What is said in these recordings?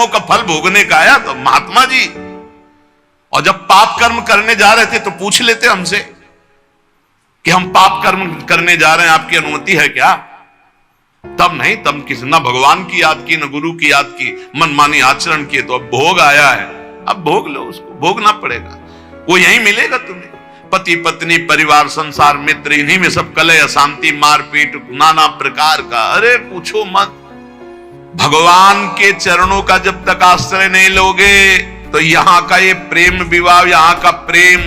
कर्मों का फल भोगने का आया तो महात्मा जी। और जब पाप कर्म करने जा रहे थे तो पूछ लेते हमसे कि हम पाप कर्म करने जा रहे हैं, आपकी अनुमति है क्या? तब नहीं, तब किसी न भगवान की याद की न गुरु की याद की, मनमानी आचरण किए। तो अब भोग आया है, अब भोग लो, उसको भोगना पड़ेगा, वो यहीं मिलेगा तुम्हें। पति पत्नी परिवार संसार मित्र, इन्हीं में सब कलह अशांति मारपीट नाना प्रकार का। अरे पूछो मत, भगवान के चरणों का जब तक आश्रय नहीं लोगे तो यहां का ये प्रेम विवाह, यहां का प्रेम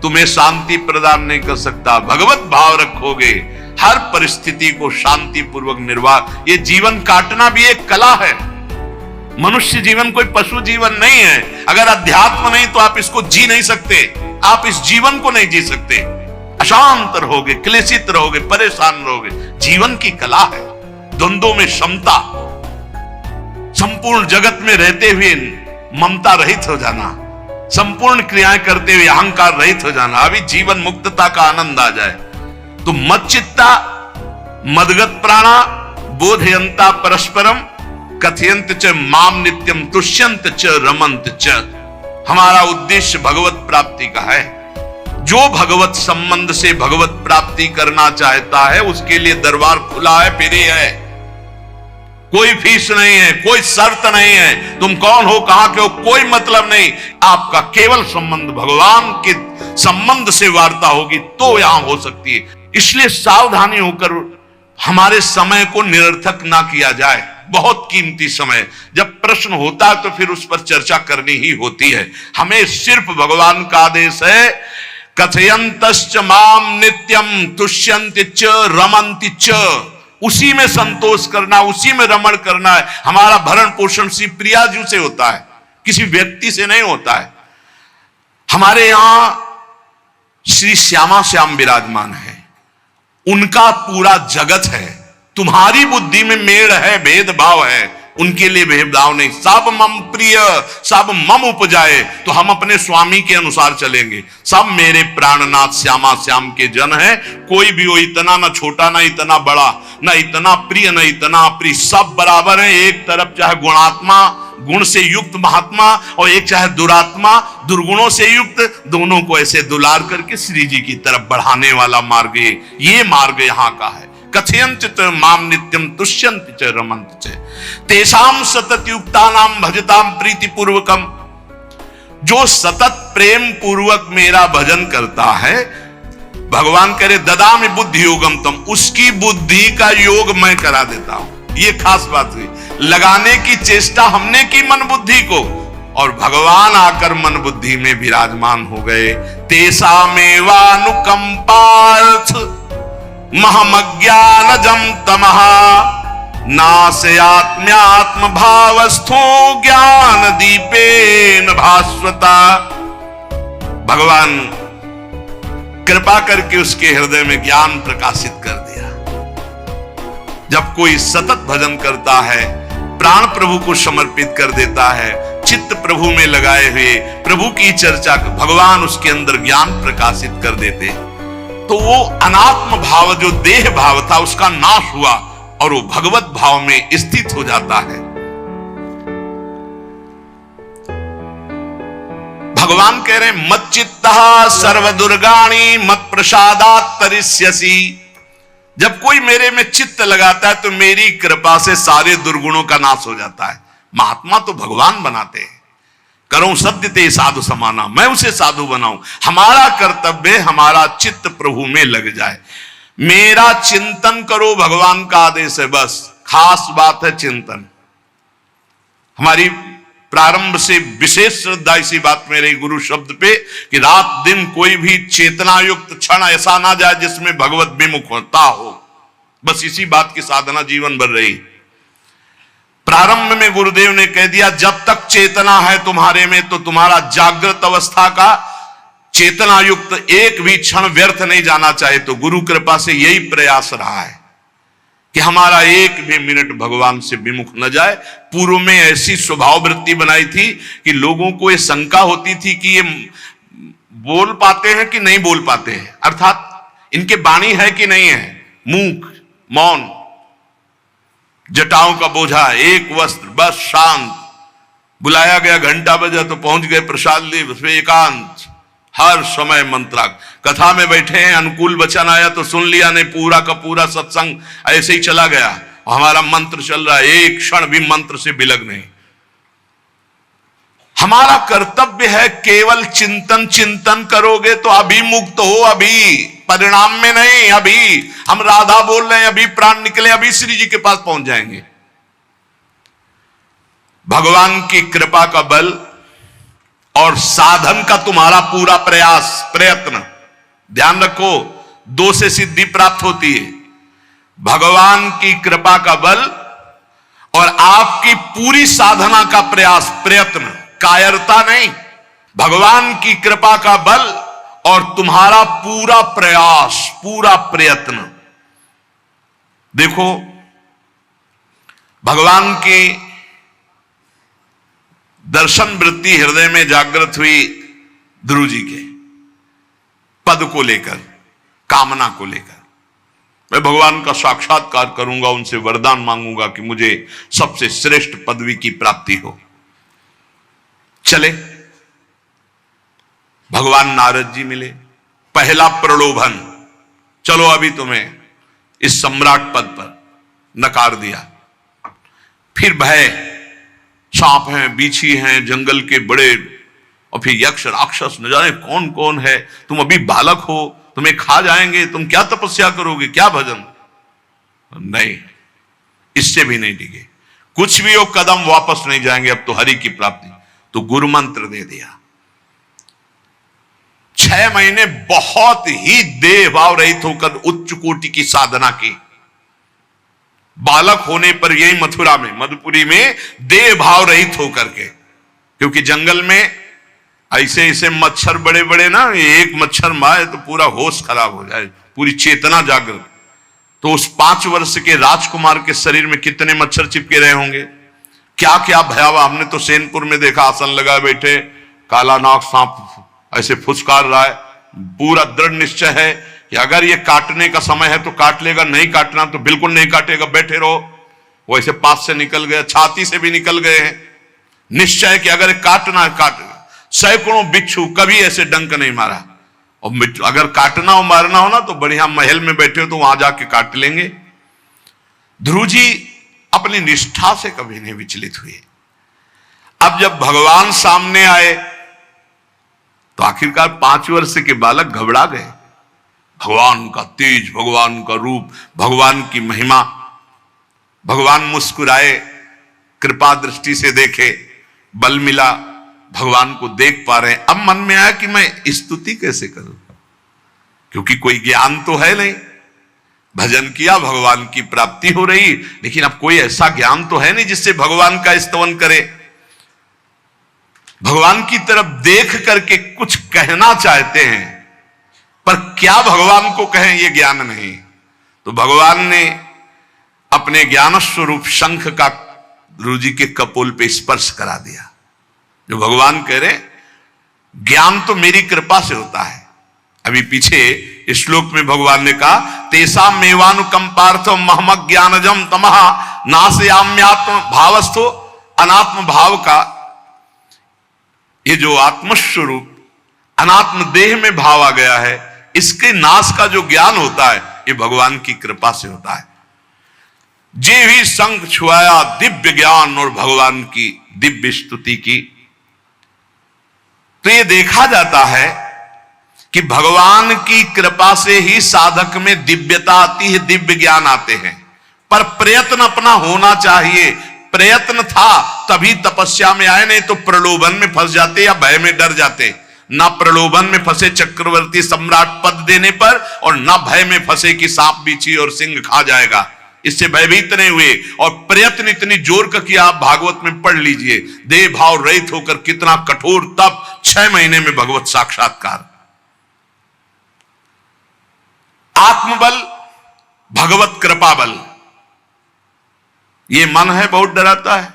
तुम्हें शांति प्रदान नहीं कर सकता। भगवत भाव रखोगे, हर परिस्थिति को शांति पूर्वक निर्वाह। ये जीवन काटना भी एक कला है। मनुष्य जीवन कोई पशु जीवन नहीं है। अगर अध्यात्म नहीं तो आप इसको जी नहीं सकते, आप इस जीवन को नहीं जी सकते। अशांत रहोगे, क्लेशित रहोगे, परेशान रहोगे। जीवन की कला है द्वंद्वों में क्षमता, संपूर्ण जगत में रहते हुए ममता रहित हो जाना, संपूर्ण क्रियाएं करते हुए अहंकार रहित हो जाना। अभी जीवन मुक्तता का आनंद आ जाए तो मच्चित्ता मदगत प्राणा बोधयंता परस्परम कथयंत च माम नित्यम तुष्यंत च रमंत च। हमारा उद्देश्य भगवत प्राप्ति का है। जो भगवत संबंध से भगवत प्राप्ति करना चाहता है उसके लिए दरबार खुला है, फ्री है, कोई फीस नहीं है, कोई शर्त नहीं है। तुम कौन हो, कहां के हो, कोई मतलब नहीं। आपका केवल संबंध भगवान के संबंध से वार्ता होगी तो यहां हो सकती है। इसलिए सावधानी होकर हमारे समय को निरर्थक ना किया जाए। बहुत कीमती समय, जब प्रश्न होता है तो फिर उस पर चर्चा करनी ही होती है। हमें सिर्फ भगवान का आदेश है, कथयंतश्च माम नित्यम तुष्यन्ति च रमन्ति च। उसी में संतोष करना, उसी में रमण करना है। हमारा भरण पोषण श्री प्रिया जी से होता है, किसी व्यक्ति से नहीं होता है। हमारे यहां श्री श्यामा श्याम विराजमान है, उनका पूरा जगत है। तुम्हारी बुद्धि में मेड़ है, भेदभाव है, उनके लिए भेदभाव नहीं। सब मम प्रिय सब मम उपजाए, तो हम अपने स्वामी के अनुसार चलेंगे। सब मेरे प्राणनाथ श्यामा श्याम के जन है। कोई भी हो, इतना ना छोटा ना इतना बड़ा, ना इतना प्रिय ना इतना प्रिय, सब बराबर है। एक तरफ चाहे गुणात्मा गुण से युक्त महात्मा और एक चाहे दुरात्मा दुर्गुणों से युक्त, दोनों को ऐसे दुलार करके श्री जी की तरफ बढ़ाने वाला मार्ग, ये मार्ग यहाँ का है। कथयंत माम नित्यम तुष्यन्ति च रमन्ति च तेषाम सतत युक्तानाम भजताम प्रीति पूर्वकम। जो सतत प्रेम पूर्वक मेरा भजन करता है, भगवान करे ददामि बुद्धि योगम तम, उसकी बुद्धि का योग मैं करा देता हूं। ये खास बात हुई, लगाने की चेष्टा हमने की मन बुद्धि को, और भगवान आकर मन बुद्धि में विराजमान हो गए। तेषामेवानुकंपार्थ महमज्ञानजं तमः नास्यात्म्यात्म भावस्थो ज्ञान दीपेन भास्वता। भगवान कृपा करके उसके हृदय में ज्ञान प्रकाशित कर दिया। जब कोई सतत भजन करता है, प्राण प्रभु को समर्पित कर देता है, चित्त प्रभु में लगाए हुए प्रभु की चर्चा, भगवान उसके अंदर ज्ञान प्रकाशित कर देते, तो वो अनात्म भाव जो देह भाव था उसका नाश हुआ और वो भगवत भाव में स्थित हो जाता है। भगवान कह रहे हैं मच्चित्तः सर्व दुर्गाणि मत प्रसादात् तरिष्यसि। जब कोई मेरे में चित्त लगाता है तो मेरी कृपा से सारे दुर्गुणों का नाश हो जाता है। महात्मा तो भगवान बनाते हैं। करो सत्य ते साधु समाना, मैं उसे साधु बनाऊं। हमारा कर्तव्य, हमारा चित्त प्रभु में लग जाए। मेरा चिंतन करो, भगवान का आदेश है। बस खास बात है चिंतन। हमारी प्रारंभ से विशेष श्रद्धा इसी बात में रही गुरु शब्द पे कि रात दिन कोई भी चेतना युक्त क्षण ऐसा ना जाए जिसमें भगवत विमुखता हो। बस इसी बात की साधना जीवन भर रही। प्रारंभ में गुरुदेव ने कह दिया जब तक चेतना है तुम्हारे में तो तुम्हारा जागृत अवस्था का चेतना युक्त एक भी क्षण व्यर्थ नहीं जाना चाहिए। तो गुरु कृपा से यही प्रयास रहा है कि हमारा एक भी मिनट भगवान से विमुख न जाए। पूर्व में ऐसी स्वभाव वृत्ति बनाई थी कि लोगों को ये शंका होती थी कि ये बोल पाते हैं कि नहीं बोल पाते हैं, अर्थात इनके वाणी है कि नहीं है। मूक, मौन, जटाओं का बोझा, एक वस्त्र, बस शांत। बुलाया गया, घंटा बजा तो पहुंच गए प्रसाद लिए, उसमें एकांत, हर समय मंत्राग। कथा में बैठे हैं, अनुकूल वचन आया तो सुन लिया, नहीं पूरा का पूरा सत्संग ऐसे ही चला गया। हमारा मंत्र चल रहा है, एक क्षण भी मंत्र से बिलग नहीं। हमारा कर्तव्य है केवल चिंतन, चिंतन करोगे तो अभी मुक्त हो, अभी परिणाम में नहीं। अभी हम राधा बोल रहे हैं, अभी प्राण निकले, अभी श्री जी के पास पहुंच जाएंगे। भगवान की कृपा का बल और साधन का तुम्हारा पूरा प्रयास, प्रयत्न, ध्यान रखो, दो से सिद्धि प्राप्त होती है। भगवान की कृपा का बल और आपकी पूरी साधना का प्रयास, प्रयत्न, कायरता नहीं। भगवान की कृपा का बल और तुम्हारा पूरा प्रयास, पूरा प्रयत्न। देखो, भगवान की दर्शन वृत्ति हृदय में जागृत हुई ध्रुव जी के पद को लेकर, कामना को लेकर। मैं भगवान का साक्षात्कार करूंगा, उनसे वरदान मांगूंगा कि मुझे सबसे श्रेष्ठ पदवी की प्राप्ति हो। चले, भगवान नारद जी मिले। पहला प्रलोभन, चलो अभी तुम्हें इस सम्राट पद पर नकार दिया। फिर भय, सांप हैं, बीछी हैं, जंगल के बड़े, और फिर यक्ष राक्षस, न जाने कौन कौन है। तुम अभी बालक हो, तुम्हें खा जाएंगे, तुम क्या तपस्या करोगे, क्या भजन? नहीं, इससे भी नहीं डिगे। कुछ भी हो, कदम वापस नहीं जाएंगे, अब तो हरि की प्राप्ति। तो गुरु मंत्र दे दिया। 6 महीने बहुत ही देह भाव रहित होकर उच्च कोटि की साधना की। बालक होने पर यही मथुरा में, मधुपुरी में देह भाव रहित होकर के, क्योंकि जंगल में ऐसे ऐसे मच्छर बड़े बड़े ना, एक मच्छर मारे तो पूरा होश खराब हो जाए, पूरी चेतना जागृत। तो उस 5 वर्ष के राजकुमार के शरीर में कितने मच्छर चिपके रहे होंगे, क्या क्या भयावह। हमने तो सेनपुर में देखा, आसन लगाए बैठे, काला नाग सांप ऐसे फुसकार रहा है। पूरा दृढ़ निश्चय है कि अगर ये काटने का समय है तो काट लेगा, नहीं काटना तो बिल्कुल नहीं काटेगा, बैठे रहो। वो ऐसे पास से निकल गए, छाती से भी निकल गए हैं। निश्चय कि अगर काटना है काटेगा। सैकड़ों बिच्छू, कभी ऐसे डंक नहीं मारा। और अगर काटना हो, मारना हो ना, तो बढ़िया महल में बैठे हो तो वहां जाके काट लेंगे। ध्रुव जी अपनी निष्ठा से कभी नहीं विचलित हुए। अब जब भगवान सामने आए तो आखिरकार 5 वर्ष के बालक घबरा गए। भगवान का तेज, भगवान का रूप, भगवान की महिमा। भगवान मुस्कुराए, कृपा दृष्टि से देखे, बल मिला, भगवान को देख पा रहे हैं। अब मन में आया कि मैं स्तुति कैसे करूं, क्योंकि कोई ज्ञान तो है नहीं। भजन किया, भगवान की प्राप्ति हो रही, लेकिन अब कोई ऐसा ज्ञान तो है नहीं जिससे भगवान का स्तवन करे। भगवान की तरफ देख करके कुछ कहना चाहते हैं, पर क्या भगवान को कहें ये ज्ञान नहीं। तो भगवान ने अपने ज्ञान स्वरूप शंख का ध्रुव जी के कपोल पे स्पर्श करा दिया। जो भगवान कह रहे, ज्ञान तो मेरी कृपा से होता है। अभी पीछे इस श्लोक में भगवान ने कहा, तेसा मेवानुकंपार्थ महमक ज्ञानजम तमह नाशयाम्यात्म भावस्थो। अनात्म भाव का ये जो आत्मस्वरूप अनात्म देह में भाव आ गया है, इसके नाश का जो ज्ञान होता है ये भगवान की कृपा से होता है। जे भी संग छुआया दिव्य ज्ञान और भगवान की दिव्य स्तुति की। तो ये देखा जाता है कि भगवान की कृपा से ही साधक में दिव्यता आती है, दिव्य ज्ञान आते हैं। पर प्रयत्न अपना होना चाहिए। प्रयत्न था तभी तपस्या में आए, नहीं तो प्रलोभन में फंस जाते या भय में डर जाते। ना प्रलोभन में फंसे चक्रवर्ती सम्राट पद देने पर, और ना भय में फंसे कि सांप बीछी और सिंह खा जाएगा, इससे भयभीत नहीं हुए। और प्रयत्न इतनी जोर का किया, आप भागवत में पढ़ लीजिए, देह भाव रहित होकर कितना कठोर तप, 6 महीने में भगवत साक्षात्कार। आत्मबल, भगवत कृपा बल। ये मन है बहुत डराता है,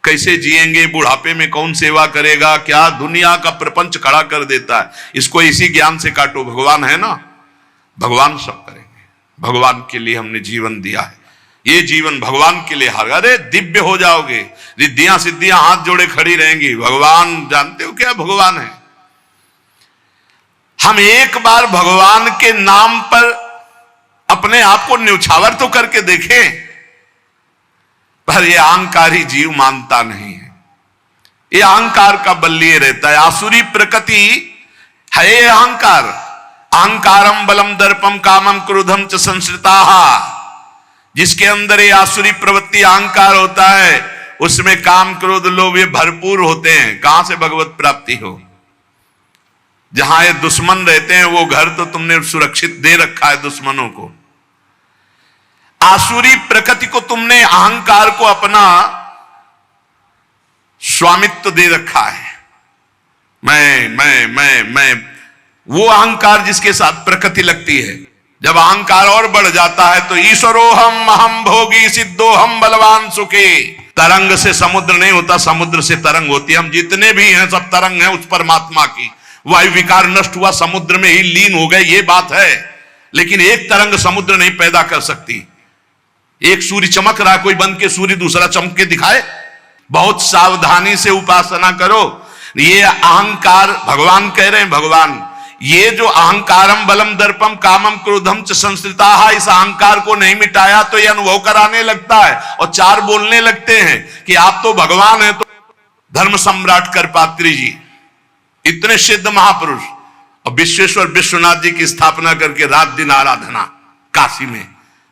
कैसे जिएंगे, बुढ़ापे में कौन सेवा करेगा, क्या दुनिया का प्रपंच खड़ा कर देता है। इसको इसी ज्ञान से काटो, भगवान है ना, भगवान सब करेंगे। भगवान के लिए हमने जीवन दिया है, ये जीवन भगवान के लिए हार, अरे दिव्य हो जाओगे, रिद्धियां सिद्धियां हाथ जोड़े खड़ी रहेंगी। भगवान जानते हो क्या भगवान है? हम एक बार भगवान के नाम पर अपने आप को न्यौछावर तो करके देखें, पर यह अहंकारी जीव मानता नहीं है, ये अहंकार का बल लिए रहता है। आसुरी प्रकृति है ये अहंकार। अहंकारम बलम दर्पम कामम क्रोधम च संश्रिताः, जिसके अंदर ये आसुरी प्रवृत्ति अहंकार होता है, उसमें काम क्रोध लोभ ये भरपूर होते हैं। कहां से भगवत प्राप्ति हो? जहां ये दुश्मन रहते हैं वो घर तो तुमने सुरक्षित दे रखा है दुश्मनों को। आसुरी प्रकृति को तुमने अहंकार को अपना स्वामित्व दे रखा है। मैं वो अहंकार जिसके साथ प्रकृति लगती है। जब अहंकार और बढ़ जाता है तो ईश्वरोहम अहम भोगी सिद्धोहम बलवान सुखी। तरंग से समुद्र नहीं होता, समुद्र से तरंग होती है। हम जितने भी हैं सब तरंग हैं उस परमात्मा की। वायु विकार नष्ट हुआ, समुद्र में ही लीन हो गए, ये बात है। लेकिन एक तरंग समुद्र नहीं पैदा कर सकती। एक सूर्य चमक रहा, कोई बंद के सूर्य दूसरा चमक के दिखाए? बहुत सावधानी से उपासना करो। ये अहंकार भगवान कह रहे हैं, भगवान ये जो अहंकारम बलम दर्पम कामम क्रोधम च संश्रिताः, इस अहंकार को नहीं मिटाया तो ये अनुभव कराने लगता है और चार बोलने लगते हैं कि आप तो भगवान हैं। तो धर्म सम्राट करपात्री जी इतने सिद्ध महापुरुष और विश्वेश्वर विश्वनाथ जी की स्थापना करके रात दिन आराधना, काशी में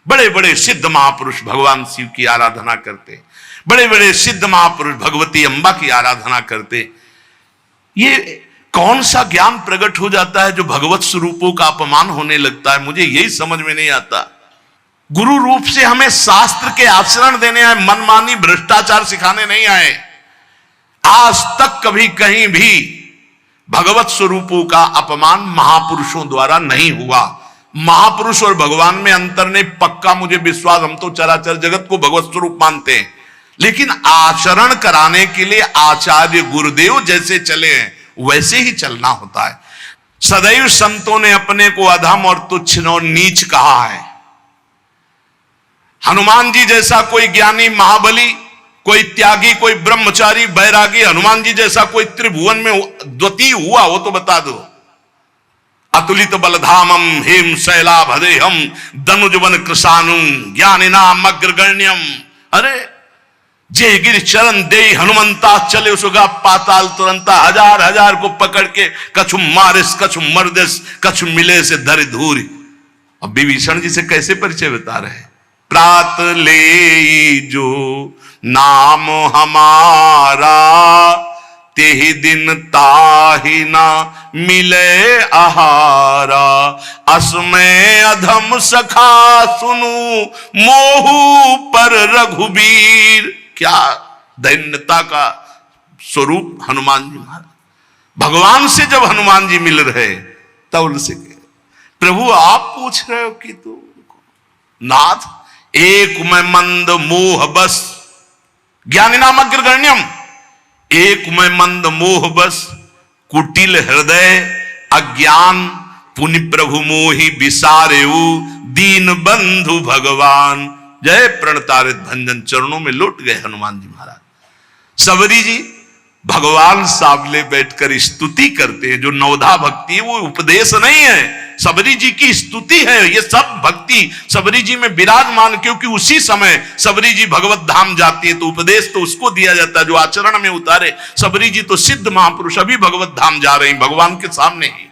बड़े बड़े सिद्ध महापुरुष भगवान शिव की आराधना करते, बड़े बड़े सिद्ध महापुरुष भगवती अम्बा की आराधना करते। ये कौन सा ज्ञान प्रकट हो जाता है जो भगवत स्वरूपों का अपमान होने लगता है? मुझे यही समझ में नहीं आता। गुरु रूप से हमें शास्त्र के आचरण देने आए, मनमानी भ्रष्टाचार सिखाने नहीं आए। आज तक कभी कहीं भी भगवत स्वरूपों का अपमान महापुरुषों द्वारा नहीं हुआ। महापुरुष और भगवान में अंतर नहीं, पक्का मुझे विश्वास। हम तो चराचर जगत को भगवत स्वरूप मानते हैं, लेकिन आचरण कराने के लिए आचार्य गुरुदेव जैसे चले हैं वैसे ही चलना होता है। सदैव संतों ने अपने को अधम और तुच्छ और नीच कहा है। हनुमान जी जैसा कोई ज्ञानी महाबली, कोई त्यागी, कोई ब्रह्मचारी बैरागी, हनुमान जी जैसा कोई त्रिभुवन में द्वितीय हुआ हो तो बता दो। अतुलित बलधामम हेम शैलाभदेहम दनुजवन कृशानुम ज्ञानिनाम अग्रगण्यम। अरे जय गिर चरण दे हनुमंता चले उसगा पाताल तुरंता। हजार हजार को पकड़ के कछु मारिस कछु मर्दिस कछु मिले से धर धूरी। अब विभीषण जी से कैसे परिचय बता रहे? प्रात ले जो नाम हमारा तेहि दिन ताहि ना मिले आहारा। असमय अधम सखा सुनु मोहू पर रघुबीर। क्या दैन्यता का स्वरूप हनुमान जी महाराज। भगवान से जब हनुमान जी मिल रहे तब उनसे प्रभु आप पूछ रहे हो कि तू नाथ एक मैं मंद मोह बस ज्ञानी नाम अग्रगण्यम। एक मैं मंद मोह बस कुटिल हृदय अज्ञान पुनि प्रभु मोहि विसारेऊ दीन बंधु भगवान। जय प्रणतारित भंजन चरणों में लौट गए हनुमान जी महाराज। सबरी जी भगवान सामने बैठकर स्तुति करते हैं। जो नवधा भक्ति है वो उपदेश नहीं है, सबरी जी की स्तुति है। ये सब भक्ति सबरी जी में विराजमान, क्योंकि उसी समय सबरी जी भगवत धाम जाती है तो उपदेश तो उसको दिया जाता है जो आचरण में उतारे। सबरी जी तो सिद्ध महापुरुष अभी भगवत धाम जा रहे हैं भगवान के सामने ही।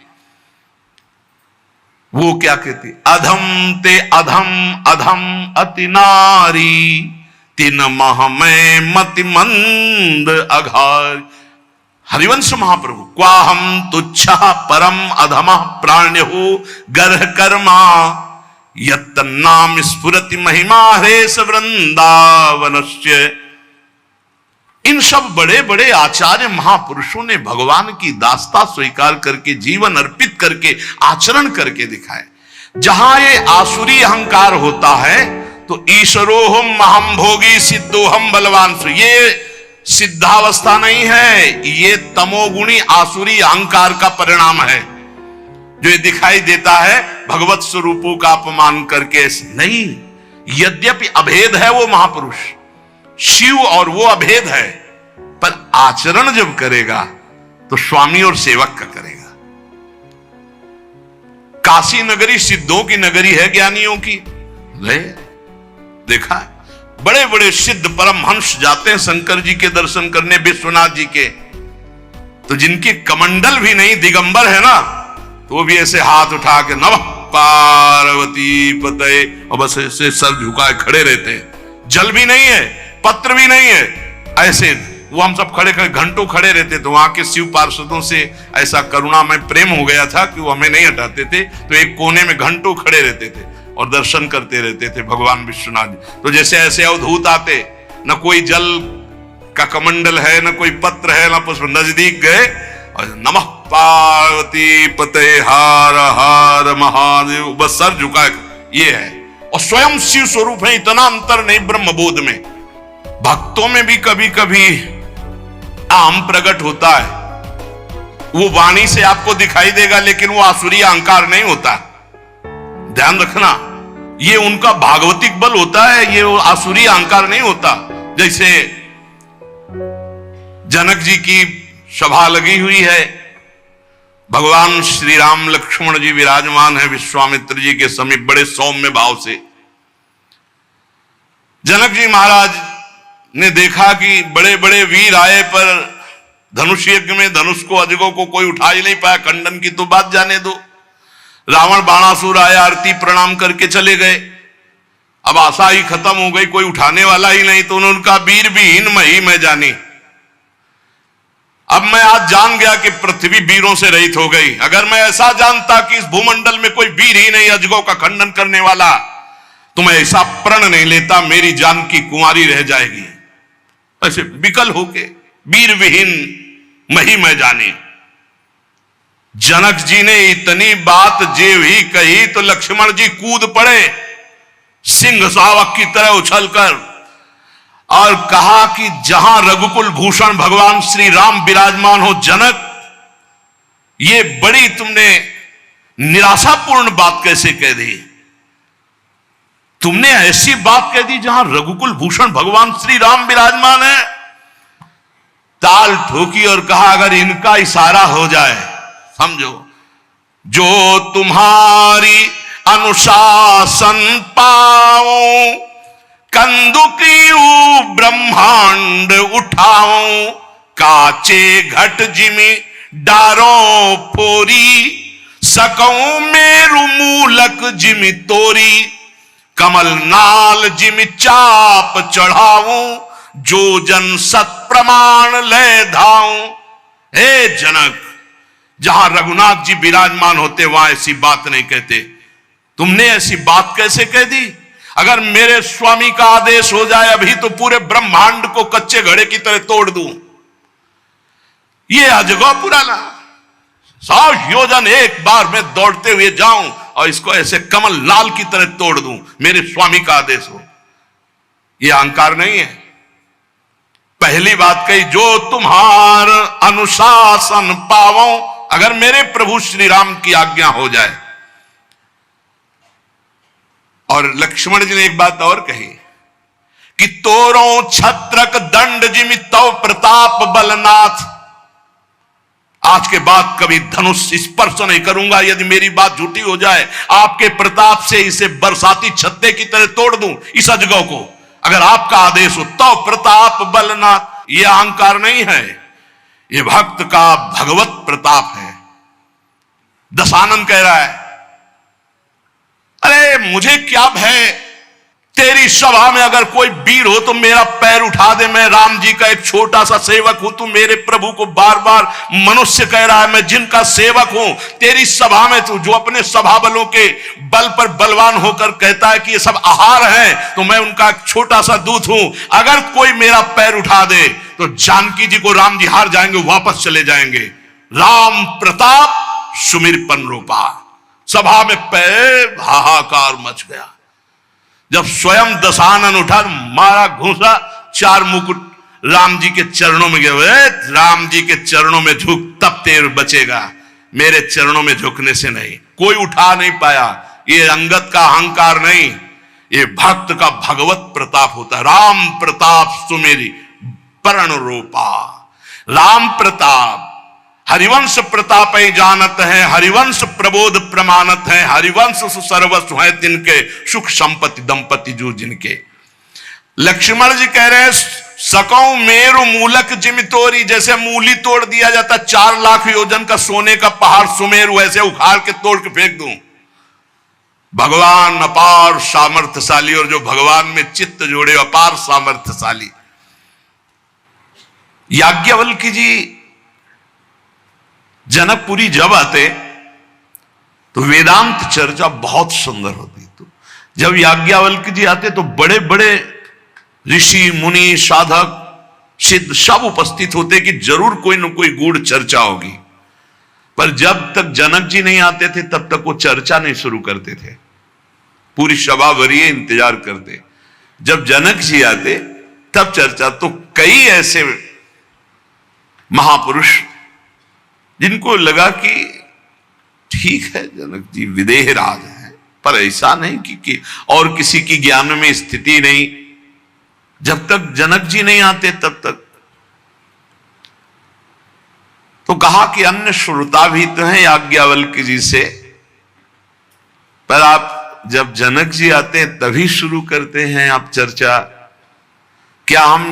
वो क्या कहती? अधम ते अधम अधम अति नारी तिन मह में मति मंद अघार। हरिवंश महाप्रभु क्वाहम तुच्छ परम अधम प्राण्यो गर्ह कर्मा यत् नाम स्फुरति महिमा हरेश वृंदावनस्य। इन सब बड़े बड़े आचार्य महापुरुषों ने भगवान की दास्ता स्वीकार करके जीवन अर्पित करके आचरण करके दिखाए। जहां ये आसुरी अहंकार होता है तो ईश्वरोहम महम भोगी सिद्धोहम बलवान। ये सिद्धावस्था नहीं है, ये तमोगुणी आसुरी अहंकार का परिणाम है जो ये दिखाई देता है भगवत स्वरूपों का अपमान करके। नहीं, यद्यपि अभेद है वो महापुरुष शिव और वो अभेद है, पर आचरण जब करेगा तो स्वामी और सेवक का करेगा। काशी नगरी सिद्धों की नगरी है, ज्ञानियों की। देखा बड़े बड़े सिद्ध परमहंस जाते हैं शंकर जी के दर्शन करने, विश्वनाथ जी के, तो जिनके कमंडल भी नहीं, दिगंबर है ना, तो वो भी ऐसे हाथ उठा के नमः पार्वती पते, और बस ऐसे सर झुकाए खड़े रहते हैं। जल भी नहीं है, पत्र भी नहीं है, ऐसे वो हम सब खड़े खड़े घंटों खड़े रहते। तो वहां के शिव पार्षदों से ऐसा करुणा में प्रेम हो गया था कि वो हमें नहीं हटाते थे, तो एक कोने में घंटों खड़े रहते थे और दर्शन करते रहते थे भगवान विश्वनाथ जी। तो जैसे ऐसे अवधूत आते, न कोई जल का कमंडल है, न कोई पत्र है, न पुष्प, नजदीक गए और नमः पार्वती पते हार हार महादेव, बस सर झुकाए, ये है। और स्वयं शिव स्वरूप है, इतना अंतर नहीं ब्रह्मबोध में। भक्तों में भी कभी कभी आम प्रकट होता है, वो वाणी से आपको दिखाई देगा, लेकिन वो आसुरी अहंकार नहीं होता। ध्यान रखना, ये उनका भागवतिक बल होता है, ये आसुरी अहंकार नहीं होता। जैसे जनक जी की सभा लगी हुई है, भगवान श्री राम लक्ष्मण जी विराजमान है विश्वामित्र जी के समीप बड़े सौम्य भाव से। जनक जी महाराज ने देखा कि बड़े बड़े वीर आए, पर धनुष यज्ञ में धनुष को अजगों को कोई उठा ही नहीं पाया, खंडन की तो बात जाने दो। रावण बाणासुर आया, आरती प्रणाम करके चले गए। अब आशा ही खत्म हो गई, कोई उठाने वाला ही नहीं, तो उन्होंने कहा वीर विहीन मही मैं जानी। अब मैं आज जान गया कि पृथ्वी वीरों से रहित हो गई। अगर मैं ऐसा जानता कि इस भूमंडल में कोई वीर ही नहीं अजगों का खंडन करने वाला, तो मैं ऐसा प्रण नहीं लेता, मेरी जान की कुंवारी रह जाएगी। ऐसे विकल होके वीर विहीन मही मैं जानी। जनक जी ने इतनी बात जेव ही कही तो लक्ष्मण जी कूद पड़े सिंह शावक की तरह उछलकर, और कहा कि जहां रघुकुल भूषण भगवान श्री राम विराजमान हो जनक, ये बड़ी तुमने निराशापूर्ण बात कैसे कह दी? तुमने ऐसी बात कह दी जहां रघुकुल भूषण भगवान श्री राम विराजमान है। ताल ठोकी और कहा अगर इनका इशारा हो जाए, समझो, जो तुम्हारी अनुशासन पाऊं, कंदुकी ब्रह्मांड उठाऊं, काचे घट जिमी डारों फोरी, सकऊं मेरु मूलक जिमी तोरी, कमल नाल जिम चाप चढ़ाऊं, जो जन सत प्रमाण ले धाऊं। हे जनक, जहां रघुनाथ जी विराजमान होते वहां ऐसी बात नहीं कहते। तुमने ऐसी बात कैसे कह दी? अगर मेरे स्वामी का आदेश हो जाए अभी तो पूरे ब्रह्मांड को कच्चे घड़े की तरह तोड़ दूं। ये अजगौ पुराना 100 योजन एक बार में दौड़ते हुए जाऊं और इसको ऐसे कमल लाल की तरह तोड़ दूं, मेरे स्वामी का आदेश हो। यह अहंकार नहीं है। पहली बात कही, जो तुम्हार अनुशासन पावो, अगर मेरे प्रभु श्री राम की आज्ञा हो जाए। और लक्ष्मण जी ने एक बात और कही कि तोरों छत्रक दंड जिमि तव प्रताप बलनाथ, आज के बाद कभी धनुष स्पर्श नहीं करूंगा यदि मेरी बात झूठी हो जाए। आपके प्रताप से इसे बरसाती छत्ते की तरह तोड़ दूं इस अजगौ को, अगर आपका आदेश हो। तो प्रताप बलनाथ, यह अहंकार नहीं है, यह भक्त का भगवत प्रताप है। दशानन कह रहा है, अरे मुझे क्या भय, तेरी सभा में अगर कोई वीर हो तो मेरा पैर उठा दे। मैं राम जी का एक छोटा सा सेवक हूं, तू मेरे प्रभु को बार बार मनुष्य कह रहा है, मैं जिनका सेवक हूं। तेरी सभा में तू जो अपने सभा बलों के बल पर बलवान होकर कहता है कि ये सब आहार है, तो मैं उनका एक छोटा सा दूत हूं। अगर कोई मेरा पैर उठा दे तो जानकी जी को राम जी हार जाएंगे, वापस चले जाएंगे। राम प्रताप सुमिरपन रूपा। सभा में पैर हाहाकार मच गया। जब स्वयं दशानन उठा, मारा घूसा, 4 मुकुट राम जी के चरणों में गए। राम जी के चरणों में झुक, तब तेर बचेगा, मेरे चरणों में झुकने से नहीं। कोई उठा नहीं पाया। ये अंगत का अहंकार नहीं, ये भक्त का भगवत प्रताप होता है। राम प्रताप सुमेरी परण रूपा, राम प्रताप हरिवंश प्रताप जानत है, हरिवंश प्रबोध प्रमाणत है, हरिवंश सर्वस्व है तिनके, सुख संपत्ति दंपति जो जिनके। लक्ष्मण जी कह रहे हैं सकौ मेरु मूलक जिम तोरी, जैसे मूली तोड़ दिया जाता 4 लाख योजन का सोने का पहाड़ सुमेरु ऐसे उखाड़ के तोड़ के फेंक दूं। भगवान अपार सामर्थ्यशाली, और जो भगवान में चित्त जोड़े अपार सामर्थ्यशाली। याज्ञवल्क्य जी जनकपुरी जब आते तो वेदांत चर्चा बहुत सुंदर होती। तो जब याज्ञवल्क्य जी आते तो बड़े बड़े ऋषि मुनि साधक सिद्ध सब उपस्थित होते कि जरूर कोई न कोई गूढ़ चर्चा होगी। पर जब तक जनक जी नहीं आते थे तब तक वो चर्चा नहीं शुरू करते थे, पूरी सभा भरिए इंतजार करते। जब जनक जी आते तब चर्चा। तो कई ऐसे महापुरुष जिनको लगा कि ठीक है जनक जी विदेह राज है, पर ऐसा नहीं कि और किसी की ज्ञान में स्थिति नहीं। जब तक जनक जी नहीं आते तब तक तो कहा कि अन्य श्रोता भी तो हैं याज्ञवल्क्य जी से, पर आप जब जनक जी आते हैं तभी शुरू करते हैं आप चर्चा। क्या हम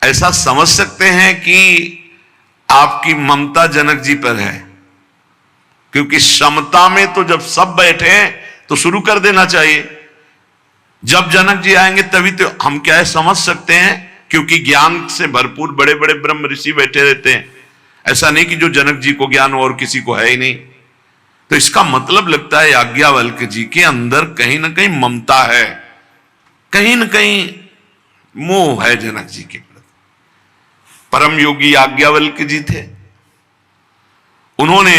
ऐसा समझ सकते हैं कि आपकी ममता जनक जी पर है? क्योंकि समता में तो जब सब बैठे हैं तो शुरू कर देना चाहिए। जब जनक जी आएंगे तभी तो हम क्या है समझ सकते हैं, क्योंकि ज्ञान से भरपूर बड़े बड़े ब्रह्म ऋषि बैठे रहते हैं। ऐसा नहीं कि जो जनक जी को ज्ञान और किसी को है ही नहीं। तो इसका मतलब लगता है याज्ञवल्क्य जी के अंदर कहीं ना कहीं ममता है, कहीं ना कहीं मोह है जनक जी के प्रति। परम योगी याज्ञवल्क्य जी थे। उन्होंने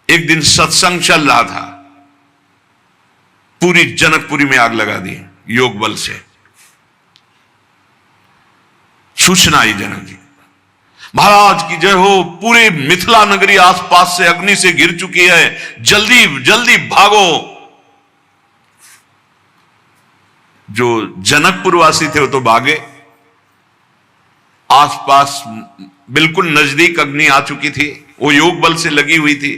एक दिन सत्संग चल रहा था, पूरी जनकपुरी में आग लगा दी योग बल से। सूचना आई जनक जी महाराज की जय हो, पूरे मिथिला नगरी आसपास से अग्नि से गिर चुकी है, जल्दी जल्दी भागो। जो जनकपुर वासी थे वो तो भागे, आसपास बिल्कुल नजदीक अग्नि आ चुकी थी, वो योग बल से लगी हुई थी।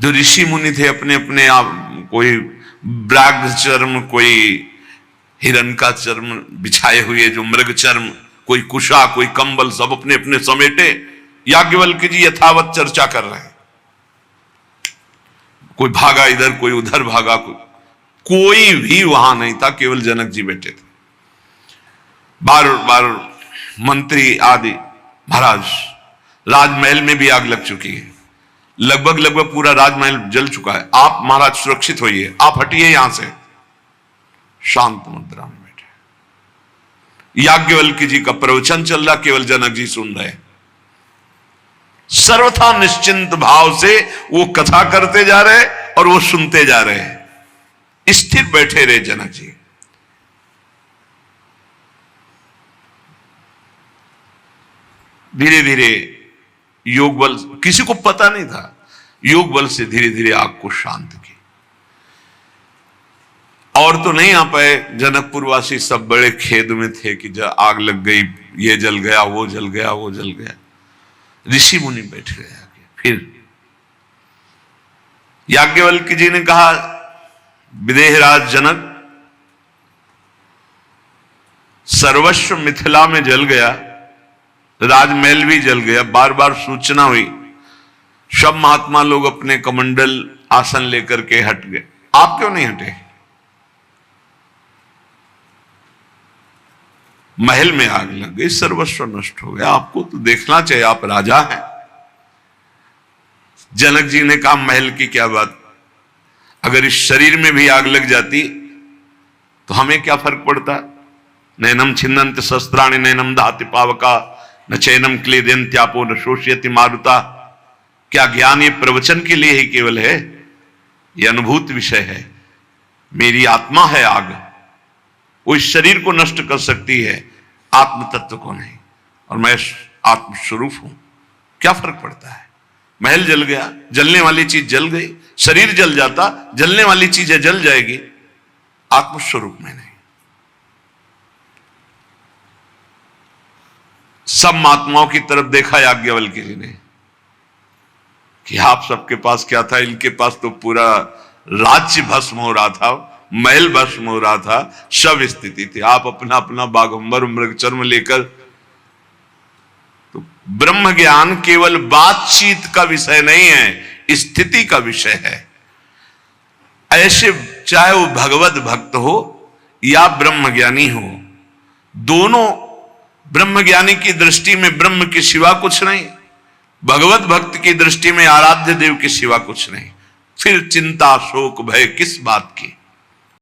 जो ऋषि मुनि थे अपने अपने आप, कोई ब्राग चर्म, कोई हिरण का चर्म बिछाए हुए, जो मृग चर्म, कोई कुशा, कोई कंबल, सब अपने अपने समेटे याज्ञवल्क्य जी यथावत चर्चा कर रहे हैं। कोई भागा इधर, कोई उधर भागा, कोई भी वहां नहीं था, केवल जनक जी बैठे थे। बार बार मंत्री आदि, महाराज राजमहल में भी आग लग चुकी है, लगभग पूरा राजमहल जल चुका है, आप महाराज सुरक्षित होइए, आप हटिए यहां से। शांत मुद्रा में बैठे याज्ञवल्क्य जी का प्रवचन चल रहा, केवल जनक जी सुन रहे। सर्वथा निश्चिंत भाव से वो कथा करते जा रहे और वो सुनते जा रहे, स्थिर बैठे रहे जनक जी। धीरे धीरे योग बल, किसी को पता नहीं था, योग बल से धीरे धीरे आग को शांत की। और तो नहीं आ पाए, जनकपुर वासी सब बड़े खेद में थे कि जब आग लग गई, ये जल गया, वो जल गया, वो जल गया। ऋषि मुनि बैठ गए आगे। फिर याज्ञवल्क्य जी ने कहा, विदेहराज जनक, सर्वस्व मिथिला में जल गया, राजमहल भी जल गया, बार बार सूचना हुई, सब महात्मा लोग अपने कमंडल आसन लेकर के हट गए, आप क्यों नहीं हटे? महल में आग लग गई, सर्वस्व नष्ट हो गया, आपको तो देखना चाहिए, आप राजा हैं। जनक जी ने कहा, महल की क्या बात, अगर इस शरीर में भी आग लग जाती तो हमें क्या फर्क पड़ता? नैनम छिन्नन्त शस्त्राणि नैनम दहति पावका न चैनम क्लेदयन्त्यापो न शोषयति मारुता। क्या ज्ञान ये प्रवचन के लिए ही केवल है? ये अनुभूत विषय है। मेरी आत्मा है आग, वो इस शरीर को नष्ट कर सकती है, आत्म तत्व को नहीं, और मैं आत्मस्वरूप हूं, क्या फर्क पड़ता है? महल जल गया, जलने वाली चीज जल गई, शरीर जल जाता, जलने वाली चीजें जल जाएगी, आत्मस्वरूप में नहीं। सब महात्माओं की तरफ देखा याज्ञवल्क्य जी ने कि आप सबके पास क्या था, इनके पास तो पूरा राज्य भस्म हो रहा था, महल भस्म हो रहा था, शव स्थिति थी, आप अपना अपना बाघंबर मृग चर्म लेकर। तो ब्रह्म ज्ञान केवल बातचीत का विषय नहीं है, स्थिति का विषय है। ऐसे चाहे वो भगवत भक्त हो या ब्रह्म ज्ञानी हो, दोनों ब्रह्म ज्ञानी की दृष्टि में ब्रह्म के सिवा कुछ नहीं, भगवत भक्त की दृष्टि में आराध्य देव के सिवा कुछ नहीं, फिर चिंता शोक भय किस बात की।